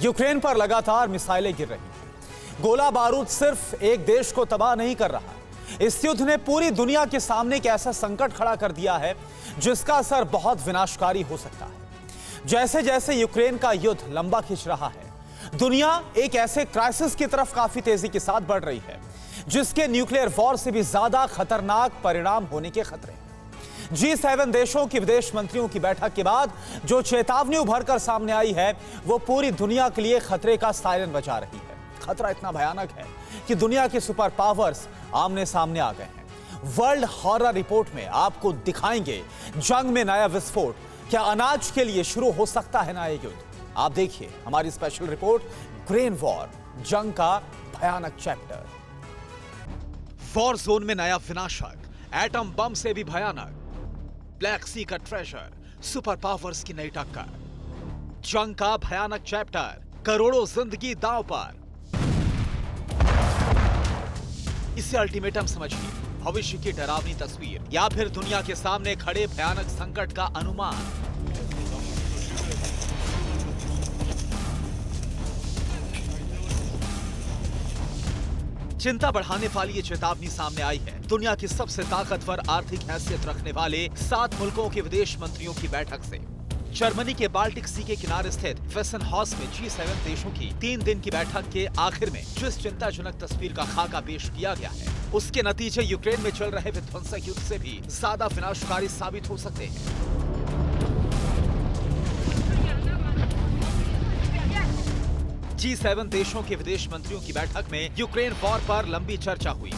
Ukraine पर लगातार मिसाइलें गिर रही हैं। गोला बारूद सिर्फ एक देश को तबाह नहीं कर रहा, इस युद्ध ने पूरी दुनिया के सामने एक ऐसा संकट खड़ा कर दिया है जिसका असर बहुत विनाशकारी हो सकता है। जैसे जैसे यूक्रेन का युद्ध लंबा खिंच रहा है, दुनिया एक ऐसे क्राइसिस की तरफ काफी तेजी के साथ बढ़ रही है जिसके न्यूक्लियर वॉर से भी ज्यादा खतरनाक परिणाम होने के खतरे हैं। G7 देशों की विदेश मंत्रियों की बैठक के बाद जो चेतावनी उभर कर सामने आई है वो पूरी दुनिया के लिए खतरे का सायरन बजा रही है। खतरा इतना भयानक है कि दुनिया के सुपर पावर्स आमने सामने आ गए हैं। वर्ल्ड हॉरर रिपोर्ट में आपको दिखाएंगे जंग में नया विस्फोट, क्या अनाज के लिए शुरू हो सकता है नया युद्ध। आप देखिए हमारी स्पेशल रिपोर्ट ग्रेन वॉर, जंग का भयानक चैप्टर। वॉर जोन में नया विनाशक, एटम बम से भी भयानक, ब्लैक सी का ट्रेजर, सुपर पावर्स की नई टक्कर, जंग का भयानक चैप्टर, करोड़ों जिंदगी दांव पर। इसे अल्टीमेटम समझिए, भविष्य की डरावनी तस्वीर या फिर दुनिया के सामने खड़े भयानक संकट का अनुमान। चिंता बढ़ाने वाली ये चेतावनी सामने आई है दुनिया की सबसे ताकतवर आर्थिक हैसियत रखने वाले 7 मुल्कों के विदेश मंत्रियों की बैठक से। जर्मनी के बाल्टिक सी के किनारे स्थित वेसेनहॉस में G7 देशों की 3 दिन की बैठक के आखिर में जिस चिंताजनक तस्वीर का खाका पेश किया गया है, उसके नतीजे यूक्रेन में चल रहे विध्वंसक युद्ध से भी ज्यादा विनाशकारी साबित हो सकते हैं। G7 देशों के विदेश मंत्रियों की बैठक में यूक्रेन वॉर पर लंबी चर्चा हुई,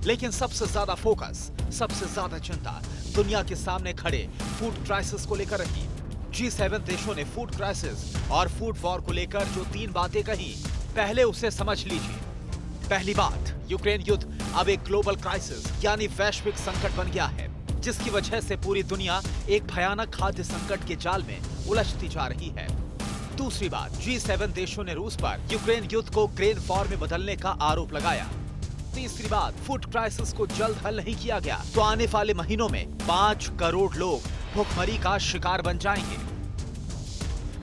लेकिन सबसे ज्यादा फोकस, सबसे ज्यादा चिंता दुनिया के सामने खड़े फूड क्राइसिस को लेकर रही। G7 देशों ने फूड क्राइसिस और फूड वॉर को लेकर जो 3 बातें कही, पहले उसे समझ लीजिए। पहली बात, यूक्रेन युद्ध अब एक ग्लोबल क्राइसिस यानी वैश्विक संकट बन गया है, जिसकी वजह से पूरी दुनिया एक भयानक खाद्य संकट के जाल में उलझती जा रही है। दूसरी बात, G7 देशों ने रूस पर यूक्रेन युद्ध को ग्रेन वॉर में बदलने का आरोप लगाया। तीसरी बात, फूड क्राइसिस को जल्द हल नहीं किया गया तो आने वाले महीनों में 5 करोड़ लोग भुखमरी का शिकार बन जाएंगे।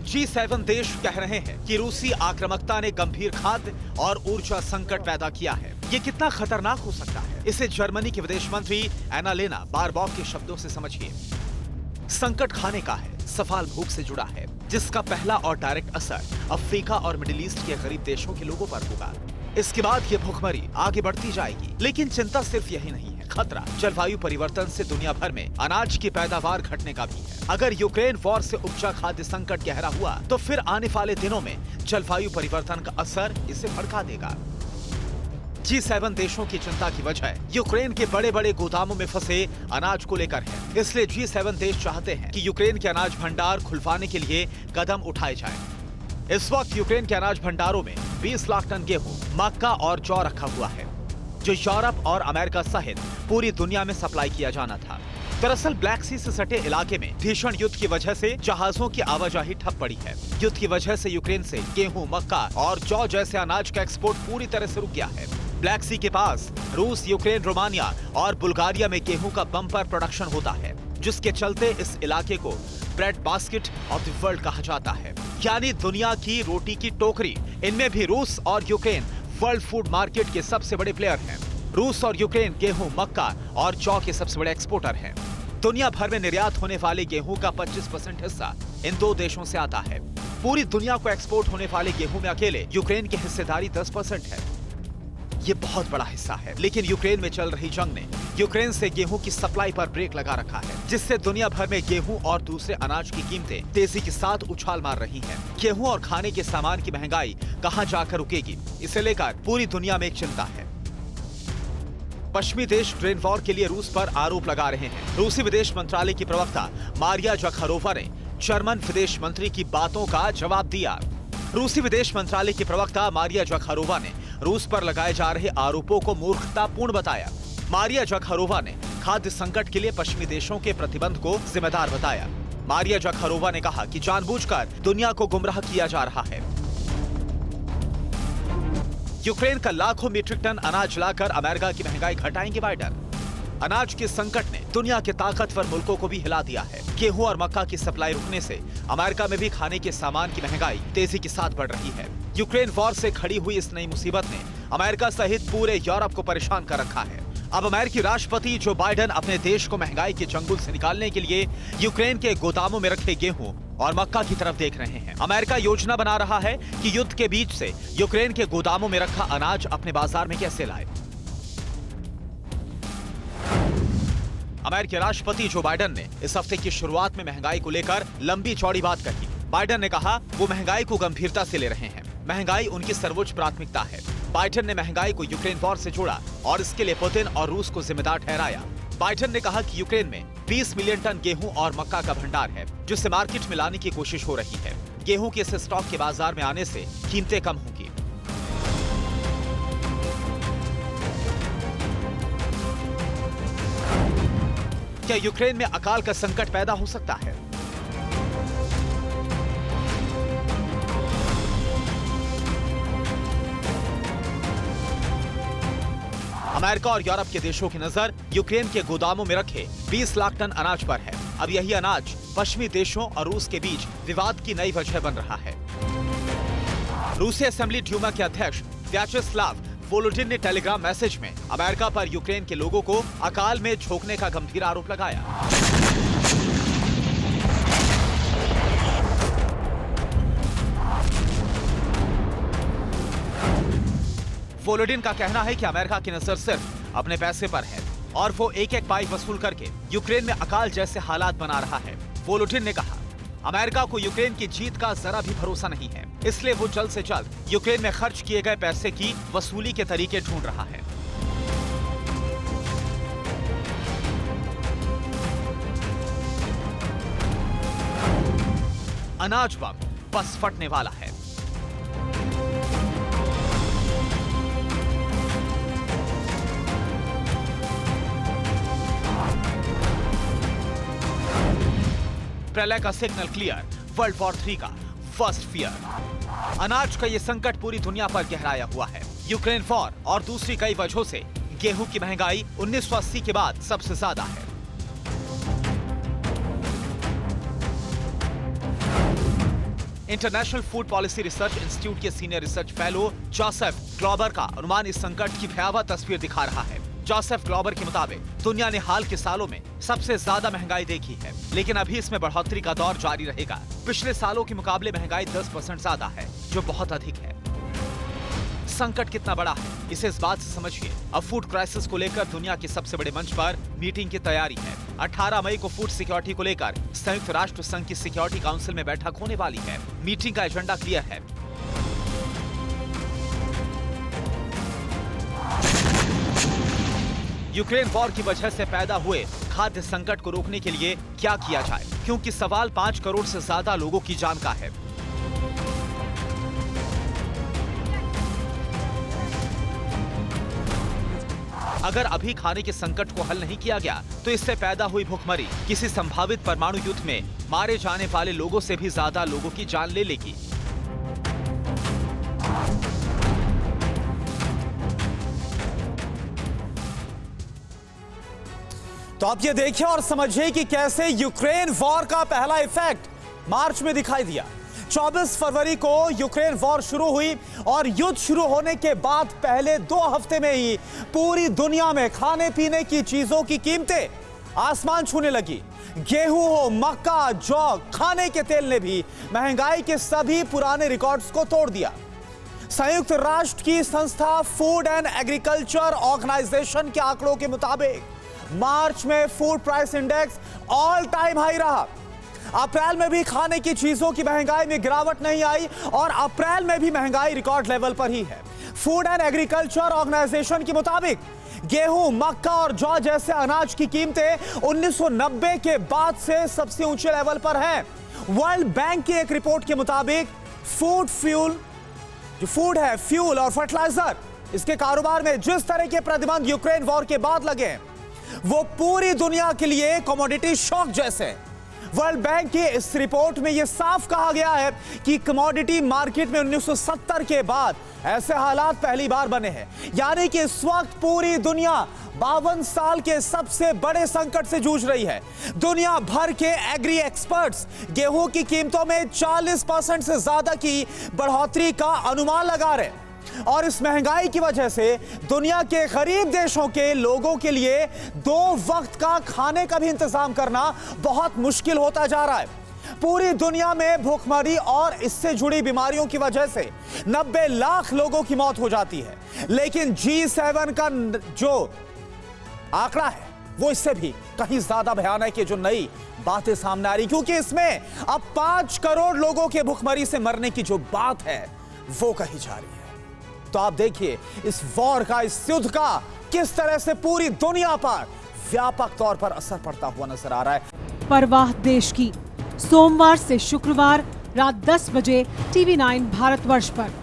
G7 देश कह रहे हैं कि रूसी आक्रामकता ने गंभीर खाद्य और ऊर्जा संकट पैदा किया है। ये कितना खतरनाक हो सकता है, इसे जर्मनी के विदेश मंत्री एनालेना बारबॉक के शब्दों से समझिए। संकट खाने का है, सवाल भूख से जुड़ा है, जिसका पहला और डायरेक्ट असर अफ्रीका और मिडिल ईस्ट के गरीब देशों के लोगों पर होगा। इसके बाद ये भुखमरी आगे बढ़ती जाएगी। लेकिन चिंता सिर्फ यही नहीं है, खतरा जलवायु परिवर्तन से दुनिया भर में अनाज की पैदावार घटने का भी है। अगर यूक्रेन वॉर से उपजा खाद्य संकट गहरा हुआ तो फिर आने वाले दिनों में जलवायु परिवर्तन का असर इसे भड़का देगा। G7 देशों की चिंता की वजह यूक्रेन के बड़े बड़े गोदामों में फंसे अनाज को लेकर है। इसलिए G7 देश चाहते हैं कि यूक्रेन के अनाज भंडार खुलवाने के लिए कदम उठाए जाएं। इस वक्त यूक्रेन के अनाज भंडारों में 20 लाख टन गेहूं, मक्का और जौ रखा हुआ है, जो यूरोप और अमेरिका सहित पूरी दुनिया में सप्लाई किया जाना था। दरअसल ब्लैक सी से सटे इलाके में भीषण युद्ध की वजह से जहाजों की आवाजाही ठप पड़ी है। युद्ध की वजह से यूक्रेन से गेहूं, मक्का और जौ जैसे अनाज का एक्सपोर्ट पूरी तरह से रुक गया है। ब्लैक सी के पास रूस, यूक्रेन, रोमानिया और बुल्गारिया में गेहूं का बम्पर प्रोडक्शन होता है, जिसके चलते इस इलाके को bread basket of the world कहा जाता है, यानी दुनिया की रोटी की टोकरी। इनमें भी रूस और यूक्रेन वर्ल्ड फूड मार्केट के सबसे बड़े प्लेयर हैं। रूस और यूक्रेन गेहूं, मक्का और जौ के सबसे बड़े एक्सपोर्टर हैं। दुनिया भर में निर्यात होने वाले गेहूं का 25% हिस्सा इन 2 देशों से आता है। पूरी दुनिया को एक्सपोर्ट होने वाले गेहूं में अकेले यूक्रेन की हिस्सेदारी 10% है। ये बहुत बड़ा हिस्सा है, लेकिन यूक्रेन में चल रही जंग ने यूक्रेन से गेहूं की सप्लाई पर ब्रेक लगा रखा है, जिससे दुनिया भर में गेहूं और दूसरे अनाज की कीमतें तेजी के साथ उछाल मार रही हैं। गेहूं और खाने के सामान की महंगाई कहां जाकर रुकेगी, इसे लेकर पूरी दुनिया में एक चिंता है। पश्चिमी देश ग्रेन वॉर के लिए रूस पर आरोप लगा रहे हैं। रूसी विदेश मंत्रालय की प्रवक्ता मारिया ज़खारोवा ने जर्मन विदेश मंत्री की बातों का जवाब दिया। रूसी विदेश मंत्रालय की प्रवक्ता मारिया ज़खारोवा ने रूस पर लगाए जा रहे आरोपों को मूर्खतापूर्ण बताया। मारिया ज़खारोवा ने खाद्य संकट के लिए पश्चिमी देशों के प्रतिबंध को जिम्मेदार बताया। मारिया ज़खारोवा ने कहा कि जानबूझकर दुनिया को गुमराह किया जा रहा है। यूक्रेन का लाखों मीट्रिक टन अनाज लाकर अमेरिका की महंगाई घटाएंगे बाइडेन। अनाज के संकट ने दुनिया के ताकतवर मुल्कों को भी हिला दिया है। गेहूं और मक्का की सप्लाई रुकने से अमेरिका में भी खाने के सामान की महंगाई तेजी के साथ बढ़ रही है। यूक्रेन वॉर से खड़ी हुई इस नई मुसीबत ने अमेरिका सहित पूरे यूरोप को परेशान कर रखा है। अब अमेरिकी राष्ट्रपति जो बाइडेन अपने देश को महंगाई के चंगुल से निकालने के लिए यूक्रेन के गोदामों में रखे गेहूं और मक्का की तरफ देख रहे हैं। अमेरिका योजना बना रहा है कि युद्ध के बीच से यूक्रेन के गोदामों में रखा अनाज अपने बाजार में कैसे लाए। अमेरिकी राष्ट्रपति जो बाइडेन ने इस हफ्ते की शुरुआत में महंगाई को लेकर लंबी चौड़ी बात कही। बाइडेन ने कहा वो महंगाई को गंभीरता से ले रहे हैं। महंगाई उनकी सर्वोच्च प्राथमिकता है। बाइडेन ने महंगाई को यूक्रेन वॉर से जोड़ा और इसके लिए पुतिन और रूस को जिम्मेदार ठहराया। बाइडेन ने कहा कि यूक्रेन में 20 मिलियन टन गेहूं और मक्का का भंडार है, जिसे मार्केट में लाने की कोशिश हो रही है। गेहूं के इस स्टॉक के बाजार में आने से कीमतें कम होंगी। क्या यूक्रेन में अकाल का संकट पैदा हो सकता है? अमेरिका और यूरोप के देशों की नजर यूक्रेन के गोदामों में रखे 20 लाख टन अनाज पर है। अब यही अनाज पश्चिमी देशों और रूस के बीच विवाद की नई वजह बन रहा है। रूसी असेंबली ड्यूमा के अध्यक्ष व्याचेस्लाव वोलोडिन ने टेलीग्राम मैसेज में अमेरिका पर यूक्रेन के लोगों को अकाल में झोंकने का गंभीर आरोप लगाया। वोलोडिन का कहना है कि अमेरिका की नजर सिर्फ अपने पैसे पर है और वो एक एक पाई वसूल करके यूक्रेन में अकाल जैसे हालात बना रहा है। वोलोडिन ने कहा, अमेरिका को यूक्रेन की जीत का जरा भी भरोसा नहीं है, इसलिए वो जल्द से जल्द यूक्रेन में खर्च किए गए पैसे की वसूली के तरीके ढूंढ रहा है। अनाज बम बस फटने वाला है। प्रलय का सिग्नल क्लियर, वर्ल्ड वॉर 3 का फर्स्ट फियर। अनाज का ये संकट पूरी दुनिया पर गहराया हुआ है। यूक्रेन वॉर और दूसरी कई वजहों से गेहूं की महंगाई 1980 के बाद सबसे ज्यादा है। International food policy research institute के सीनियर रिसर्च फेलो जोसेफ ग्लॉबर का अनुमान इस संकट की भयावह तस्वीर दिखा रहा है। जोसेफ ग्लॉबर के मुताबिक दुनिया ने हाल के सालों में सबसे ज्यादा महंगाई देखी है, लेकिन अभी इसमें बढ़ोतरी का दौर जारी रहेगा। पिछले सालों के मुकाबले महंगाई 10% ज्यादा है, जो बहुत अधिक है। संकट कितना बड़ा है, इसे इस बात से समझिए। अब फूड क्राइसिस को लेकर दुनिया के सबसे बड़े मंच पर मीटिंग की तैयारी है। 18 मई को फूड सिक्योरिटी को लेकर संयुक्त राष्ट्र संघ की सिक्योरिटी काउंसिल में बैठक होने वाली है। मीटिंग का एजेंडा क्लियर है। यूक्रेन वॉर की वजह से पैदा हुए खाद्य संकट को रोकने के लिए क्या किया जाए, क्योंकि सवाल 5 करोड़ से ज्यादा लोगों की जान का है। अगर अभी खाने के संकट को हल नहीं किया गया तो इससे पैदा हुई भूखमरी किसी संभावित परमाणु युद्ध में मारे जाने वाले लोगों से भी ज्यादा लोगों की जान ले लेगी। तो आप ये देखिए और समझिए कि कैसे यूक्रेन वॉर का पहला इफेक्ट मार्च में दिखाई दिया। 24 फरवरी को यूक्रेन वॉर शुरू हुई और युद्ध शुरू होने के बाद पहले 2 हफ्ते में ही पूरी दुनिया में खाने पीने की चीजों की कीमतें आसमान छूने लगी। गेहूं हो, मक्का, जौ, खाने के तेल ने भी महंगाई के सभी पुराने रिकॉर्ड्स को तोड़ दिया। संयुक्त राष्ट्र की संस्था फूड एंड एग्रीकल्चर ऑर्गेनाइजेशन के आंकड़ों के मुताबिक मार्च में food price index all time high रहा। अप्रैल में भी खाने की चीजों की महंगाई में गिरावट नहीं आई और अप्रैल में भी महंगाई रिकॉर्ड लेवल पर ही है। फूड एंड एग्रीकल्चर ऑर्गेनाइजेशन के मुताबिक गेहूं, मक्का और जौ जैसे अनाज की कीमतें 1990 के बाद से सबसे ऊंचे लेवल पर हैं। वर्ल्ड बैंक की एक रिपोर्ट के मुताबिक फूड है, फ्यूल और फर्टिलाइजर, इसके कारोबार में जिस तरह के प्रतिबंध यूक्रेन वॉर के बाद लगे वो पूरी दुनिया के लिए कमोडिटी शॉक जैसे। वर्ल्ड बैंक के इस रिपोर्ट में यह साफ कहा गया है कि कमोडिटी मार्केट में 1970 के बाद ऐसे हालात पहली बार बने हैं। यानी कि इस वक्त पूरी दुनिया 52 साल के सबसे बड़े संकट से जूझ रही है। दुनिया भर के एग्री एक्सपर्ट्स गेहूं की कीमतों में 40% से ज्यादा की बढ़ोतरी का अनुमान लगा रहे हैं। और इस महंगाई की वजह से दुनिया के गरीब देशों के लोगों के लिए 2 वक्त का खाने का भी इंतजाम करना बहुत मुश्किल होता जा रहा है। पूरी दुनिया में भूखमरी और इससे जुड़ी बीमारियों की वजह से 90 लाख लोगों की मौत हो जाती है। लेकिन G7 का जो आंकड़ा है वो इससे भी कहीं ज्यादा भयानक है। जो नई बातें सामने आ रही, क्योंकि इसमें अब 5 करोड़ लोगों के भूखमरी से मरने की जो बात है वो कही जा रही है। तो आप देखिए इस वॉर का, इस युद्ध का किस तरह से पूरी दुनिया पर व्यापक तौर पर असर पड़ता हुआ नजर आ रहा है। परवाह देश की, सोमवार से शुक्रवार रात 10 बजे TV9 भारतवर्ष पर।